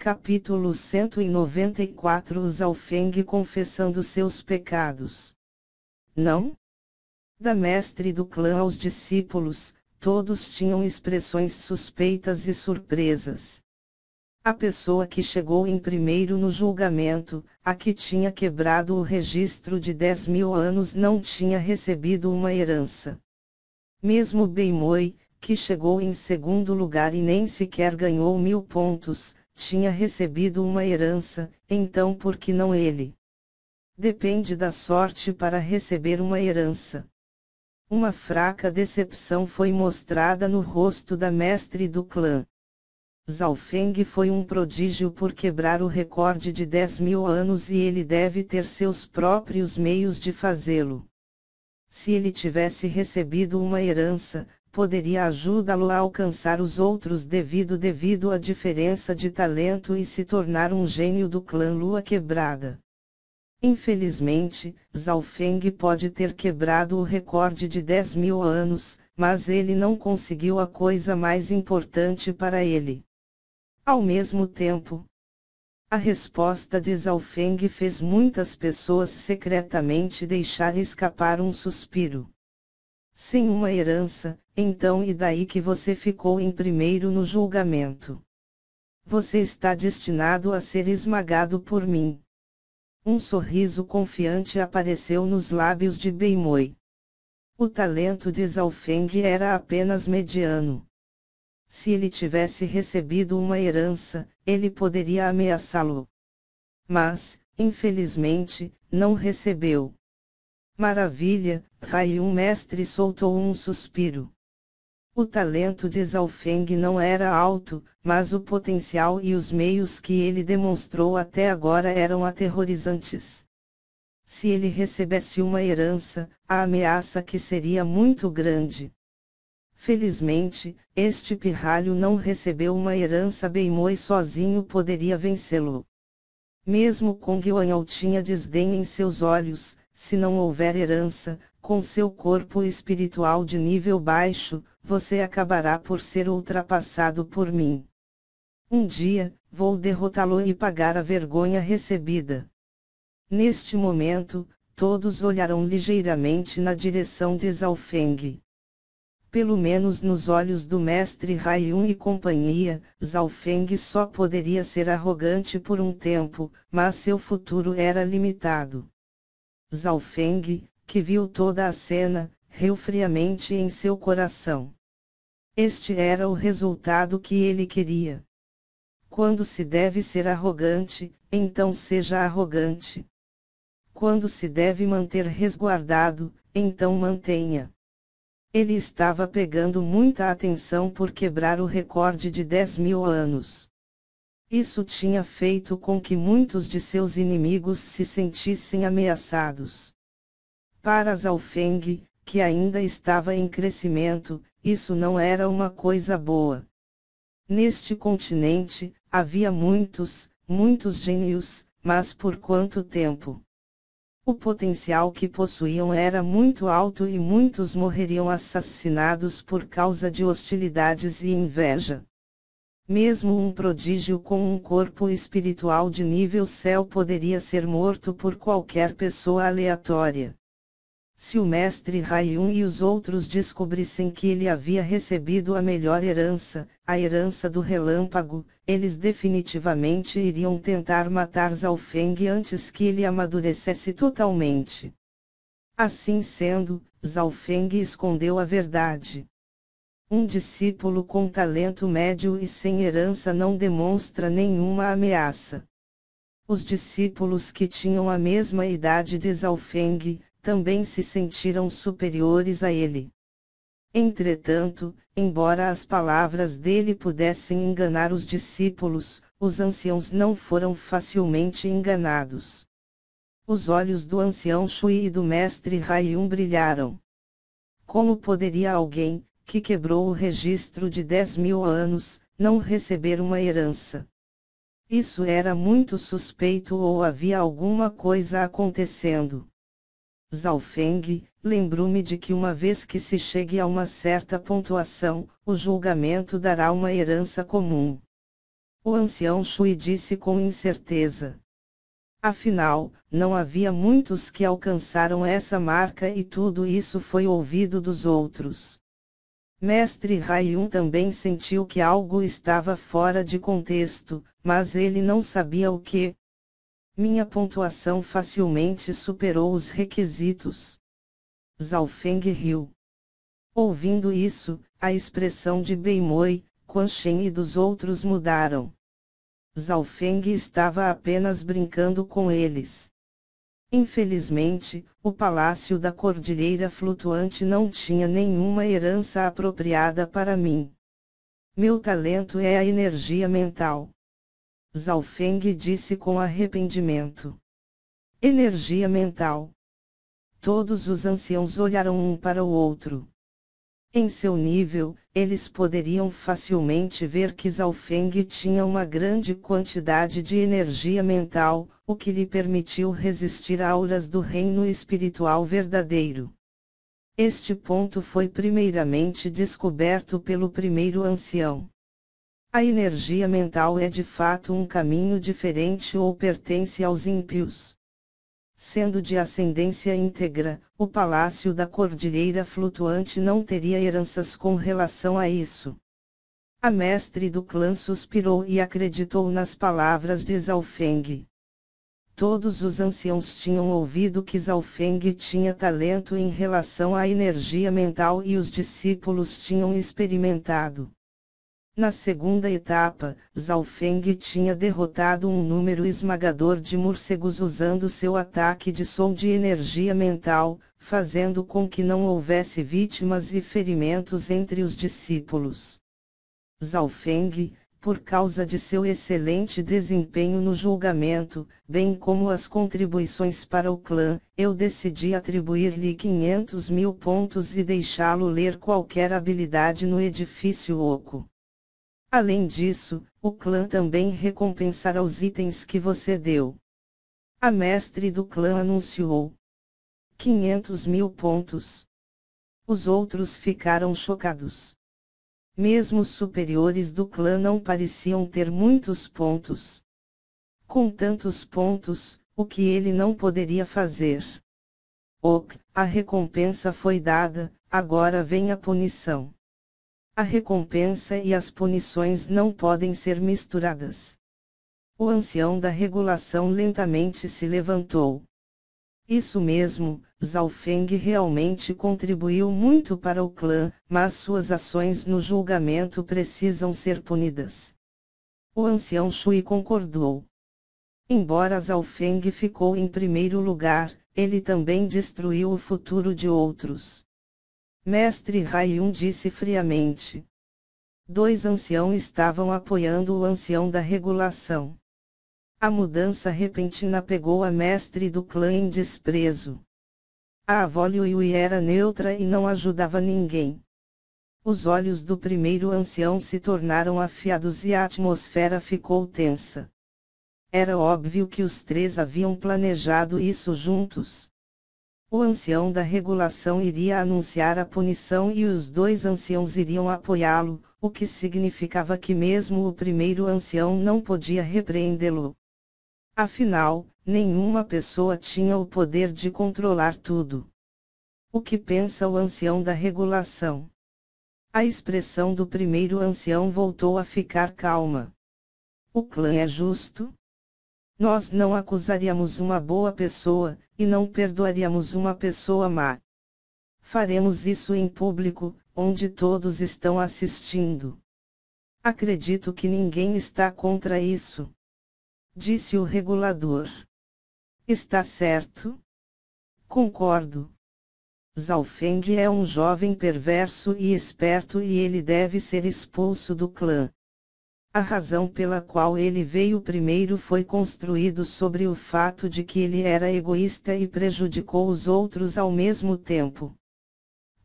Capítulo 194. Zhao Feng confessando seus pecados. Não? Da mestre do clã aos discípulos, todos tinham expressões suspeitas e surpresas. A pessoa que chegou em primeiro no julgamento, a que tinha quebrado o registro de 10.000 anos, não tinha recebido uma herança. Mesmo Beimoi, que chegou em segundo lugar e nem sequer ganhou 1.000 pontos, tinha recebido uma herança, então por que não ele? Depende da sorte para receber uma herança. Uma fraca decepção foi mostrada no rosto da mestre do clã. Zhao Feng foi um prodígio por quebrar o recorde de 10.000 anos e ele deve ter seus próprios meios de fazê-lo. Se ele tivesse recebido uma herança, poderia ajudá-lo a alcançar os outros devido à diferença de talento e se tornar um gênio do clã Lua Quebrada. Infelizmente, Zhao Feng pode ter quebrado o recorde de 10.000 anos, mas ele não conseguiu a coisa mais importante para ele. Ao mesmo tempo, a resposta de Zhao Feng fez muitas pessoas secretamente deixar escapar um suspiro. Sem uma herança, então e daí que você ficou em primeiro no julgamento? Você está destinado a ser esmagado por mim. Um sorriso confiante apareceu nos lábios de Beimoi. O talento de Zhao Feng era apenas mediano. Se ele tivesse recebido uma herança, ele poderia ameaçá-lo. Mas, infelizmente, não recebeu. Maravilha, Raiyun mestre soltou um suspiro. O talento de Zhao Feng não era alto, mas o potencial e os meios que ele demonstrou até agora eram aterrorizantes. Se ele recebesse uma herança, a ameaça que seria muito grande. Felizmente, este pirralho não recebeu uma herança. Beimoi sozinho poderia vencê-lo. Mesmo Kong Yuanyao tinha desdém em seus olhos. Se não houver herança, com seu corpo espiritual de nível baixo, você acabará por ser ultrapassado por mim. Um dia, vou derrotá-lo e pagar a vergonha recebida. Neste momento, todos olharam ligeiramente na direção de Zhao Feng. Pelo menos nos olhos do mestre Raiyun e companhia, Zhao Feng só poderia ser arrogante por um tempo, mas seu futuro era limitado. Zhao Feng, que viu toda a cena, riu friamente em seu coração. Este era o resultado que ele queria. Quando se deve ser arrogante, então seja arrogante. Quando se deve manter resguardado, então mantenha. Ele estava pegando muita atenção por quebrar o recorde de 10.000 anos. Isso tinha feito com que muitos de seus inimigos se sentissem ameaçados. Para Zhao Feng, que ainda estava em crescimento, isso não era uma coisa boa. Neste continente, havia muitos gênios, mas por quanto tempo? O potencial que possuíam era muito alto e muitos morreriam assassinados por causa de hostilidades e inveja. Mesmo um prodígio com um corpo espiritual de nível céu poderia ser morto por qualquer pessoa aleatória. Se o mestre Raiyun e os outros descobrissem que ele havia recebido a melhor herança, a herança do relâmpago, eles definitivamente iriam tentar matar Zhao Feng antes que ele amadurecesse totalmente. Assim sendo, Zhao Feng escondeu a verdade. Um discípulo com talento médio e sem herança não demonstra nenhuma ameaça. Os discípulos que tinham a mesma idade de Zhao Feng, também se sentiram superiores a ele. Entretanto, embora as palavras dele pudessem enganar os discípulos, os anciãos não foram facilmente enganados. Os olhos do ancião Shui e do mestre Raiyun brilharam. Como poderia alguém, que quebrou o registro de 10.000 anos, não receber uma herança? Isso era muito suspeito ou havia alguma coisa acontecendo? Zhao Feng, lembro-me de que uma vez que se chegue a uma certa pontuação, o julgamento dará uma herança comum. O ancião Shui disse com incerteza. Afinal, não havia muitos que alcançaram essa marca e tudo isso foi ouvido dos outros. Mestre Haiyun também sentiu que algo estava fora de contexto, mas ele não sabia o que. Minha pontuação facilmente superou os requisitos. Zhao Feng riu. Ouvindo isso, a expressão de Beimoi, Quan Shen e dos outros mudaram. Zhao Feng estava apenas brincando com eles. Infelizmente, o Palácio da Cordilheira Flutuante não tinha nenhuma herança apropriada para mim. Meu talento é a energia mental. Zhao Feng disse com arrependimento. Energia mental. Todos os anciãos olharam um para o outro. Em seu nível, eles poderiam facilmente ver que Zhao Feng tinha uma grande quantidade de energia mental, o que lhe permitiu resistir a auras do reino espiritual verdadeiro. Este ponto foi primeiramente descoberto pelo primeiro ancião. A energia mental é de fato um caminho diferente ou pertence aos ímpios. Sendo de ascendência íntegra, o Palácio da Cordilheira Flutuante não teria heranças com relação a isso. A mestre do clã suspirou e acreditou nas palavras de Zhao Feng. Todos os anciãos tinham ouvido que Zhao Feng tinha talento em relação à energia mental e os discípulos tinham experimentado. Na segunda etapa, Zhao Feng tinha derrotado um número esmagador de morcegos usando seu ataque de som de energia mental, fazendo com que não houvesse vítimas e ferimentos entre os discípulos. Zhao Feng, por causa de seu excelente desempenho no julgamento, bem como as contribuições para o clã, eu decidi atribuir-lhe 500.000 pontos e deixá-lo ler qualquer habilidade no edifício oco. Além disso, o clã também recompensará os itens que você deu. A mestre do clã anunciou. 500.000 pontos. Os outros ficaram chocados. Mesmo os superiores do clã não pareciam ter muitos pontos. Com tantos pontos, o que ele não poderia fazer? Ok, a recompensa foi dada, agora vem a punição. A recompensa e as punições não podem ser misturadas. O ancião da regulação lentamente se levantou. Isso mesmo, Zhao Feng realmente contribuiu muito para o clã, mas suas ações no julgamento precisam ser punidas. O ancião Shui concordou. Embora Zhao Feng ficou em primeiro lugar, ele também destruiu o futuro de outros. Mestre Haiyun disse friamente. 2 anciãos estavam apoiando o ancião da regulação. A mudança repentina pegou a mestre do clã em desprezo. A avó Liu Yui era neutra e não ajudava ninguém. Os olhos do primeiro ancião se tornaram afiados e a atmosfera ficou tensa. Era óbvio que os 3 haviam planejado isso juntos. O ancião da regulação iria anunciar a punição e os 2 anciãos iriam apoiá-lo, o que significava que mesmo o primeiro ancião não podia repreendê-lo. Afinal, nenhuma pessoa tinha o poder de controlar tudo. O que pensa o ancião da regulação? A expressão do primeiro ancião voltou a ficar calma. O clã é justo? Nós não acusaríamos uma boa pessoa, e não perdoaríamos uma pessoa má. Faremos isso em público, onde todos estão assistindo. Acredito que ninguém está contra isso. Disse o regulador. Está certo? Concordo. Zhao Feng é um jovem perverso e esperto e ele deve ser expulso do clã. A razão pela qual ele veio primeiro foi construído sobre o fato de que ele era egoísta e prejudicou os outros ao mesmo tempo.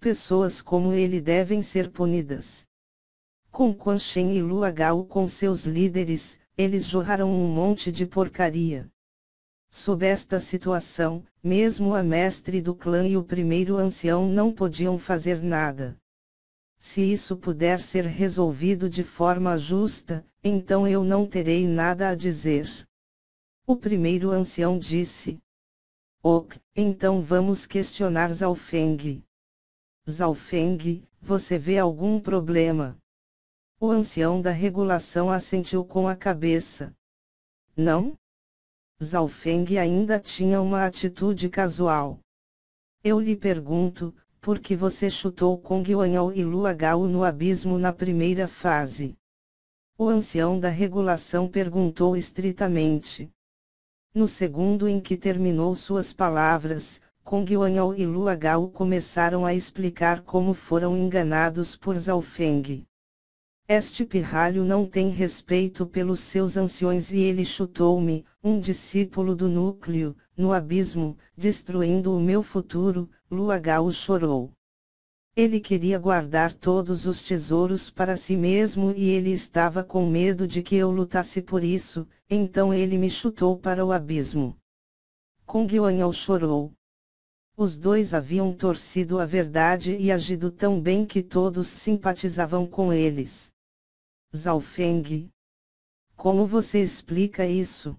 Pessoas como ele devem ser punidas. Com Quan Shen e Lua Gao com seus líderes, eles jorraram um monte de porcaria. Sob esta situação, mesmo a mestre do clã e o primeiro ancião não podiam fazer nada. Se isso puder ser resolvido de forma justa, então eu não terei nada a dizer. O primeiro ancião disse. Ok, então vamos questionar Zhaofeng. Zhaofeng, você vê algum problema? O ancião da regulação assentiu com a cabeça. Não? Zhaofeng ainda tinha uma atitude casual. Eu lhe pergunto, por que você chutou Kong Yuanyao e Lua Gao no abismo na primeira fase? O ancião da regulação perguntou estritamente. No segundo em que terminou suas palavras, Kong Yuanyao e Lua Gao começaram a explicar como foram enganados por Zhaofeng. Este pirralho não tem respeito pelos seus anciões e ele chutou-me, um discípulo do núcleo, no abismo, destruindo o meu futuro. Lua Gao chorou. Ele queria guardar todos os tesouros para si mesmo e ele estava com medo de que eu lutasse por isso, então ele me chutou para o abismo. Kong Yuanyao chorou. Os dois haviam torcido a verdade e agido tão bem que todos simpatizavam com eles. Zhaofeng. Como você explica isso?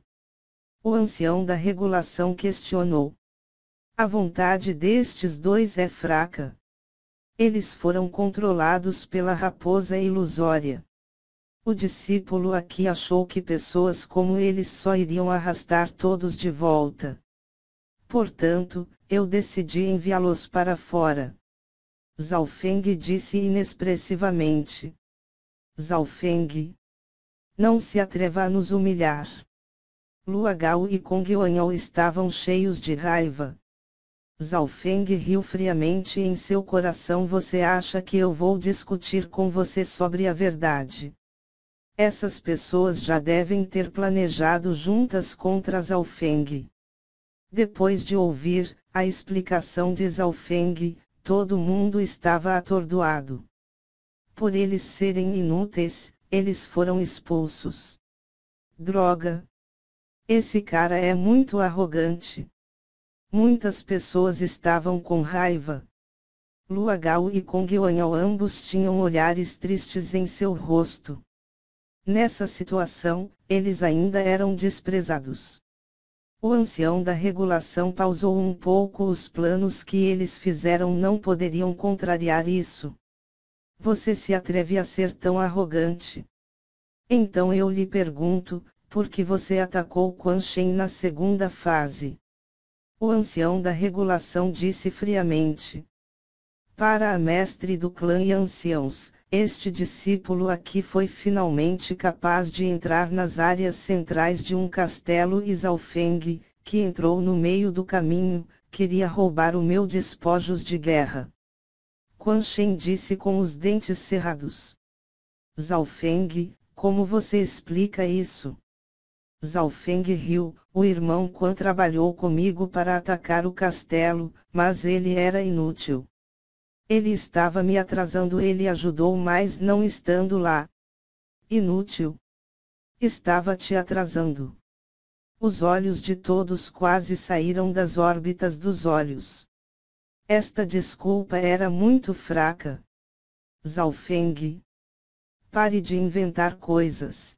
O ancião da regulação questionou. A vontade destes dois é fraca. Eles foram controlados pela raposa ilusória. O discípulo aqui achou que pessoas como eles só iriam arrastar todos de volta. Portanto, eu decidi enviá-los para fora. Zhaofeng disse inexpressivamente. Zhaofeng. Não se atreva a nos humilhar. Lua Gao e Kong Yuanyao estavam cheios de raiva. Zhaofeng riu friamente em seu coração. Você acha que eu vou discutir com você sobre a verdade? Essas pessoas já devem ter planejado juntas contra Zhaofeng. Depois de ouvir a explicação de Zhaofeng, todo mundo estava atordoado. Por eles serem inúteis, eles foram expulsos. Droga! Esse cara é muito arrogante. Muitas pessoas estavam com raiva. Lua Gao e Kong Yuanyao ambos tinham olhares tristes em seu rosto. Nessa situação, eles ainda eram desprezados. O ancião da regulação pausou um pouco. Os planos que eles fizeram não poderiam contrariar isso. Você se atreve a ser tão arrogante? Então eu lhe pergunto, por que você atacou Quan Shen na segunda fase? O ancião da regulação disse friamente. Para a mestre do clã e anciãos, este discípulo aqui foi finalmente capaz de entrar nas áreas centrais de um castelo e Zhaofeng, que entrou no meio do caminho, queria roubar o meu despojos de guerra. Quan Shen disse com os dentes cerrados. Zhaofeng, como você explica isso? Zhaofeng riu. O irmão Quan trabalhou comigo para atacar o castelo, mas ele era inútil. Ele estava me atrasando. Ele ajudou, mas não estando lá. Inútil. Estava te atrasando. Os olhos de todos quase saíram das órbitas dos olhos. Esta desculpa era muito fraca. Zhaofeng. Pare de inventar coisas.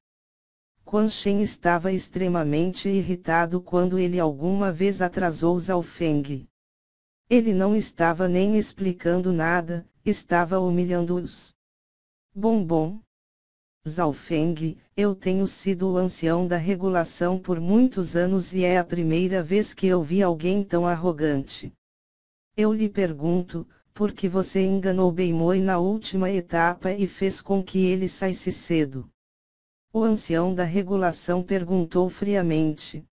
Quan Shen estava extremamente irritado quando ele alguma vez atrasou Zhaofeng. Ele não estava nem explicando nada, estava humilhando-os. Bom. Zhaofeng, eu tenho sido o ancião da regulação por muitos anos e é a primeira vez que eu vi alguém tão arrogante. Eu lhe pergunto, por que você enganou Beimoi na última etapa e fez com que ele saísse cedo? O ancião da regulação perguntou friamente.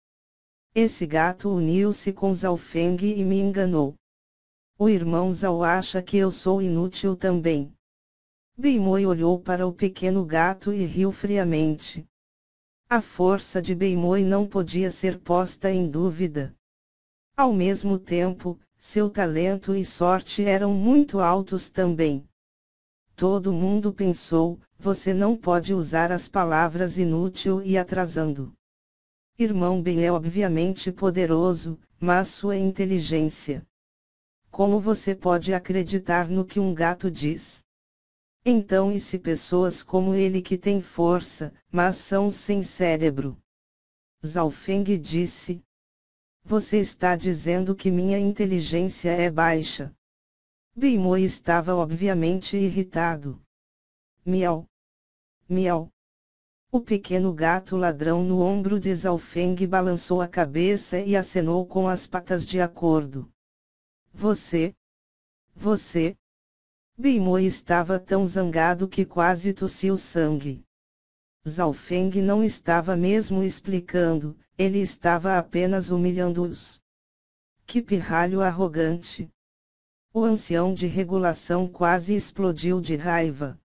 Esse gato uniu-se com Zhaofeng e me enganou. O irmão Zhao acha que eu sou inútil também. Beimoi olhou para o pequeno gato e riu friamente. A força de Beimoi não podia ser posta em dúvida. Ao mesmo tempo, seu talento e sorte eram muito altos também. Todo mundo pensou, você não pode usar as palavras inútil e atrasando. Irmão Ben é obviamente poderoso, mas sua inteligência. Como você pode acreditar no que um gato diz? Então e se pessoas como ele que têm força, mas são sem cérebro? Zhao Feng disse. Você está dizendo que minha inteligência é baixa. Beimoi estava obviamente irritado. Miau. Miau. O pequeno gato ladrão no ombro de Zhao Feng balançou a cabeça e acenou com as patas de acordo. Você. Beimoi estava tão zangado que quase tossiu sangue. Zhao Feng não estava mesmo explicando, ele estava apenas humilhando-os. Que pirralho arrogante! O ancião de regulação quase explodiu de raiva.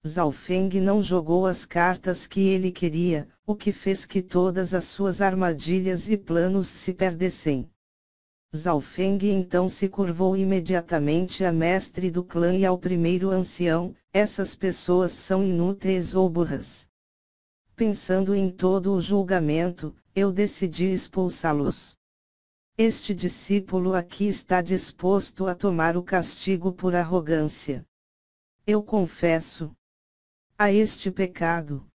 Zhao Feng não jogou as cartas que ele queria, o que fez que todas as suas armadilhas e planos se perdessem. Zhao Feng então se curvou imediatamente a mestre do clã e ao primeiro ancião, essas pessoas são inúteis ou burras. Pensando em todo o julgamento, eu decidi expulsá-los. Este discípulo aqui está disposto a tomar o castigo por arrogância. Eu confesso a este pecado.